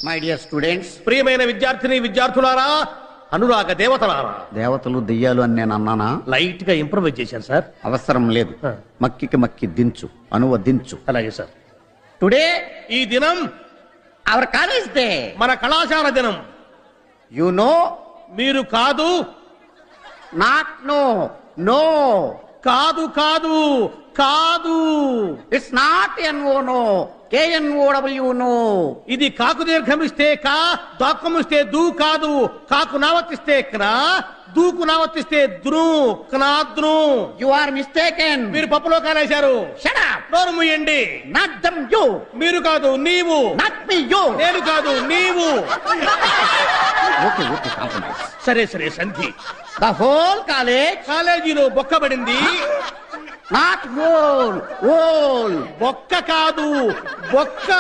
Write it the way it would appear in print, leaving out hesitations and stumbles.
My dear students, ప్రియమైన విద్యార్థిని విద్యార్థులారా, అనురాగ దేవతలారా. దేవతలు దెయ్యాలు అని నేను అన్నానా? లైట్ గా ఇంప్రూవైజ్ చేశాను సార్. అవసరం లేదు. మక్కికి మక్కి దించు, అనువదించు. అలాగే సార్. టుడే ఈ దినం అవర్ కాలేజ్ డే. మన కళాశాల దినం. యు నో, మీరు కాదు, నాట్ నో, నో కాదు కాదు కాదు, it's not N O no, KNOW know. ఇది కాకు దీర్ఘమిస్తే కా, దాక్కమిస్తే దూ కాదు. కాకు నావర్తిస్తే క్నా, దూకు నావర్తిస్తే ద్రు, క్నాద్రు. You are mistaken. మీరు పప్పులో కాలేశారు. Shut up. నోరు మూయండి. Not dum you. మీరు కాదు నీవు. Not me you. నేను కాదు నీవు. Okay okay, compromise. సరే సరే సంధి. The whole college. కాలేజీలో బొక్కబడింది. Not whole, whole. బొక్క కాదు, బొక్క.